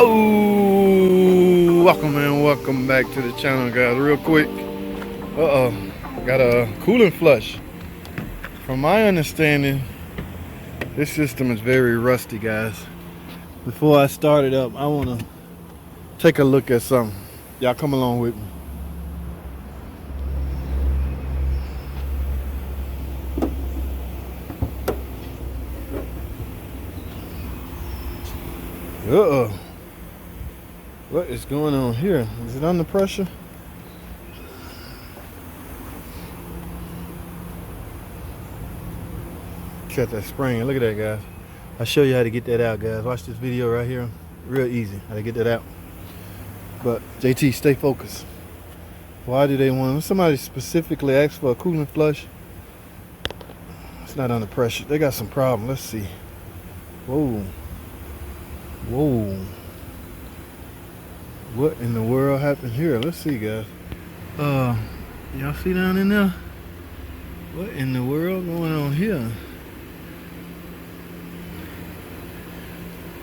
Oh, welcome back to the channel, guys. Real quick, got a coolant flush. From my understanding, this system is very rusty, guys. Before I start it up, I want to take a look at something. Y'all come along with me. What is going on here? Is it under pressure? Check that spring. Look at that, guys. I'll show you how to get that out, guys. Watch this video right here. Real easy how to get that out. But JT, stay focused. Why do they want? Somebody specifically asked for a coolant flush. It's not under pressure. They got some problem. Let's see. Whoa. What in the world happened here? Let's see, guys. Y'all see down in there? What in the world going on here?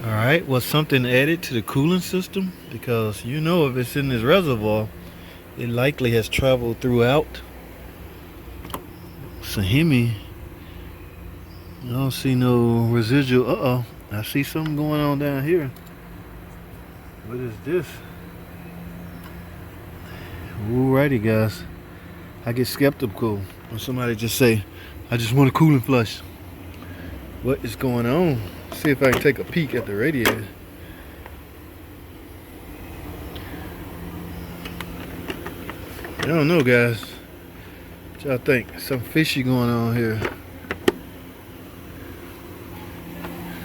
Alright, was something added to the coolant system? Because you know, if it's in this reservoir, it likely has traveled throughout. Sahimi. I don't see no residual. I see something going on down here. What is this? Alrighty, guys. I get skeptical when somebody just say, I just want a coolant flush. What is going on? See if I can take a peek at the radiator. I don't know, guys. What y'all think? Something fishy going on here.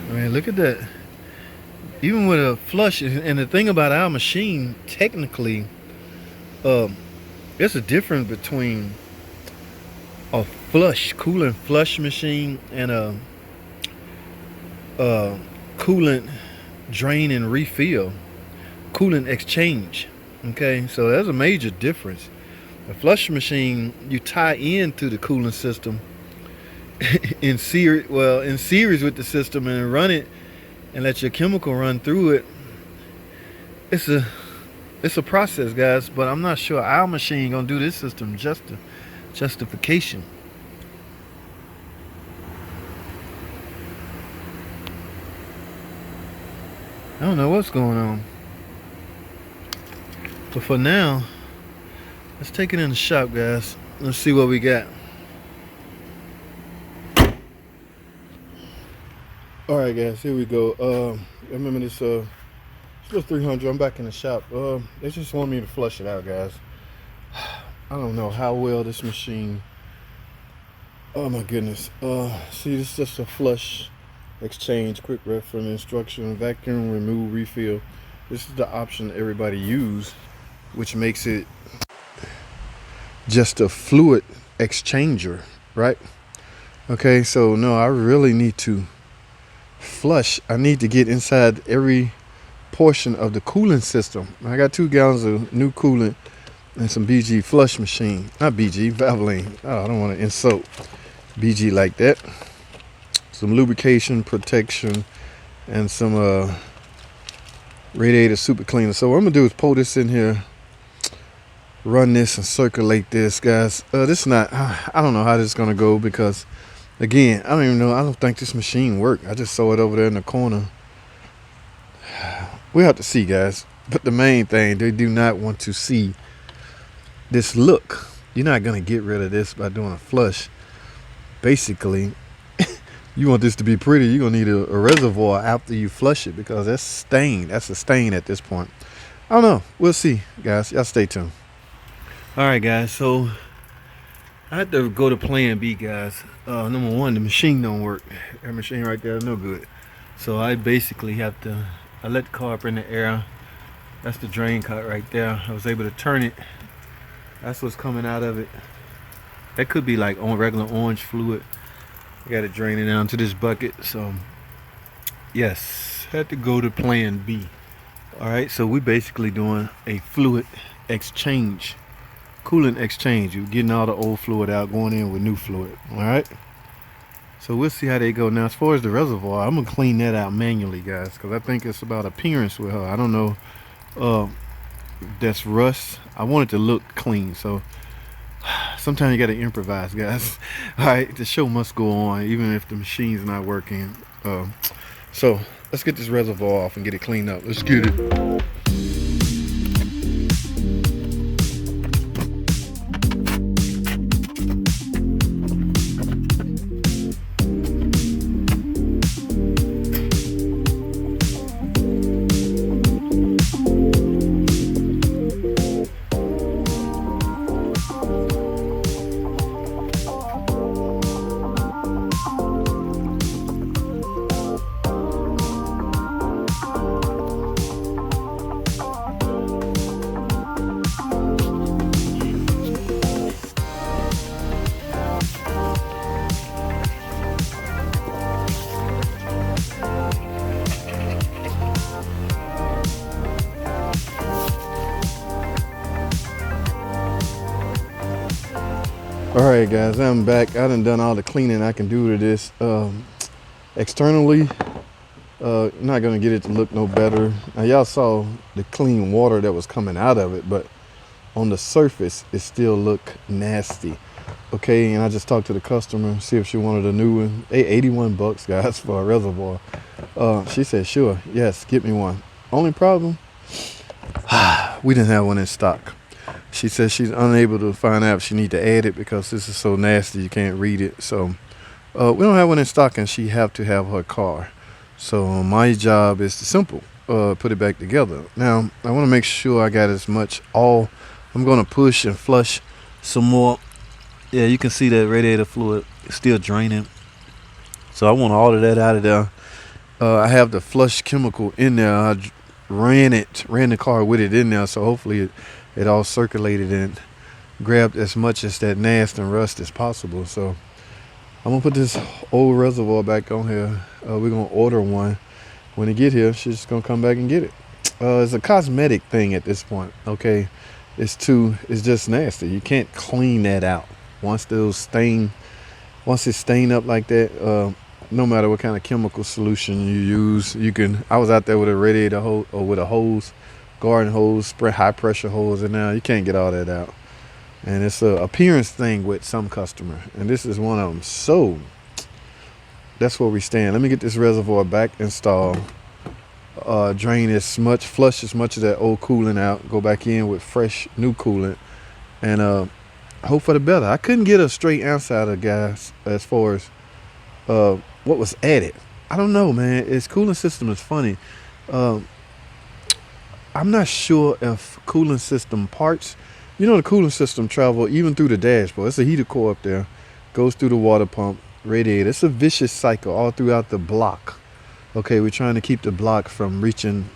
I mean, look at that. Even with a flush, and the thing about our machine, technically, there's a difference between a coolant flush machine and a coolant drain and refill, coolant exchange. Okay, so there's a major difference. A flush machine, you tie into the coolant system in series with the system and run it and let your chemical run through it. It's a process, guys, but I'm not sure our machine gonna do this system justification. I don't know what's going on. But for now, let's take it in the shop, guys. Let's see what we got. Alright, guys, here we go. Remember this little 300. I'm back in the shop. They just want me to flush it out, guys. I don't know how well this machine. Oh my goodness. See, this is just a flush exchange, quick reference instruction, vacuum, remove, refill. This is the option everybody use, which makes it just a fluid exchanger, right? Okay, so no, I really need to flush. I need to get inside every portion of the coolant system. I got 2 gallons of new coolant and some BG flush machine. Not BG, Valvoline. Oh, I don't want to insult BG like that. Some lubrication, protection, and some radiator super cleaner. So what I'm gonna do is pull this in here, run this and circulate this, guys. This is not, I don't know how this is gonna go, because again, I don't even know. I don't think this machine worked. I just saw it over there in the corner. We have to see, guys. But the main thing, they do not want to see this look. You're not gonna get rid of this by doing a flush. Basically, you want this to be pretty, you're gonna need a reservoir after you flush it, because that's stained. That's a stain at this point. I don't know. We'll see, guys. Y'all stay tuned. Alright, guys, so I had to go to plan B, guys. Number one, the machine don't work. That machine right there is no good. So I basically have to, I let the car up in the air. That's the drain cut right there. I was able to turn it. That's what's coming out of it. That could be like on regular orange fluid. I got it draining down to this bucket. So yes, had to go to plan B. Alright, so we basically doing a fluid exchange, coolant exchange. You're getting all the old fluid out, going in with new fluid. Alright, So we'll see how they go. Now, as far as the reservoir, I'm gonna clean that out manually, guys, because I think it's about appearance with her. I don't know. Uh, that's rust. I want it to look clean. So sometimes you gotta improvise, guys. All right, the show must go on, even if the machine's not working. So let's get this reservoir off and get it cleaned up. Let's get it. All right, guys, I'm back. I done all the cleaning I can do to this. Externally, not gonna get it to look no better. Now, y'all saw the clean water that was coming out of it, but on the surface, it still look nasty. Okay, and I just talked to the customer, see if she wanted a new one. Hey, 81 bucks, guys, for a reservoir. She said, sure, yes, get me one. Only problem, we didn't have one in stock. She says she's unable to find out if she need to add it because this is so nasty you can't read it. So we don't have one in stock, and she have to have her car. So my job is to simple put it back together. Now I want to make sure I got as much all. I'm going to push and flush some more. Yeah, you can see that radiator fluid is still draining. So I want all of that out of there. I have the flush chemical in there. I ran the car with it in there, so hopefully it all circulated and grabbed as much as that nasty and rust as possible. So I'm gonna put this old reservoir back on here. We're gonna order one. When it get here, she's just gonna come back and get it. It's a cosmetic thing at this point. Okay, it's just nasty. You can't clean that out. Once it's stained up like that, no matter what kind of chemical solution you use, I was out there with a radiator hose or with a hose, garden hose, spray high pressure hose, and now you can't get all that out. And it's a appearance thing with some customer, and this is one of them. So that's where we stand. Let me get this reservoir back installed, drain flush as much of that old coolant out, go back in with fresh new coolant, and hope for the better. I couldn't get a straight answer out of guys as far as what was added. I don't know, man. Its cooling system is funny. I'm not sure if cooling system parts, the cooling system travel even through the dashboard. It's a heater core up there, goes through the water pump, radiator. It's a vicious cycle all throughout the block. Okay, we're trying to keep the block from reaching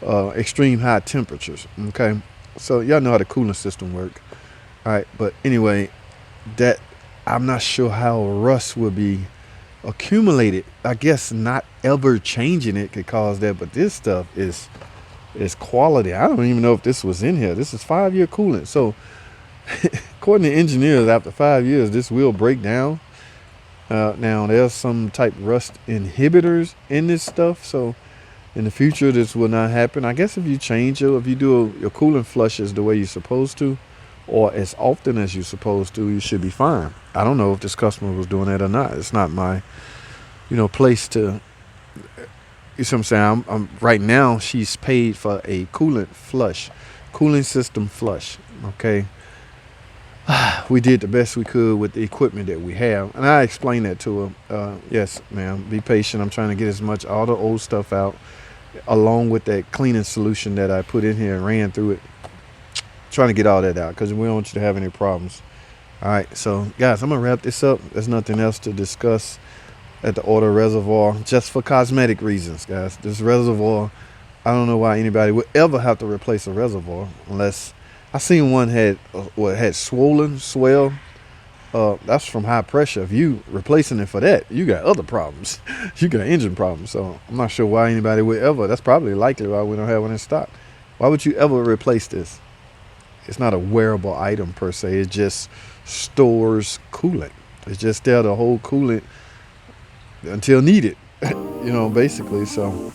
extreme high temperatures. Okay, so y'all know how the cooling system work. All right, but anyway, that I'm not sure how rust will be accumulated. I guess not ever changing it could cause that, but this stuff is quality. I don't even know if this was in here. This is 5-year coolant. So according to engineers, after 5 years, this will break down. Now there's some type rust inhibitors in this stuff. So in the future, this will not happen. I guess if you if you do your coolant flushes the way you're supposed to, or as often as you're supposed to, you should be fine. I don't know if this customer was doing that or not. It's not my, place to. You see what I'm saying? I'm right now, she's paid for a cooling system flush. Okay. We did the best we could with the equipment that we have. And I explained that to her. Yes, ma'am, be patient. I'm trying to get all the old stuff out, along with that cleaning solution that I put in here and ran through it. Trying to get all that out because we don't want you to have any problems. All right, so guys, I'm going to wrap this up. There's nothing else to discuss at the order reservoir, just for cosmetic reasons, guys. This reservoir, I don't know why anybody would ever have to replace a reservoir unless I seen one had swell. That's from high pressure. If you replacing it for that, you got other problems. You got engine problems. So I'm not sure why anybody would ever. That's probably likely why we don't have one in stock. Why would you ever replace this? It's not a wearable item per se. It just stores coolant. It's just there to hold coolant until needed. Basically. So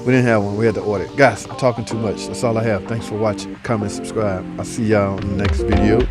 we didn't have one. We had to order it. Guys, I'm talking too much. That's all I have. Thanks for watching. Comment, subscribe. I'll see y'all in the next video.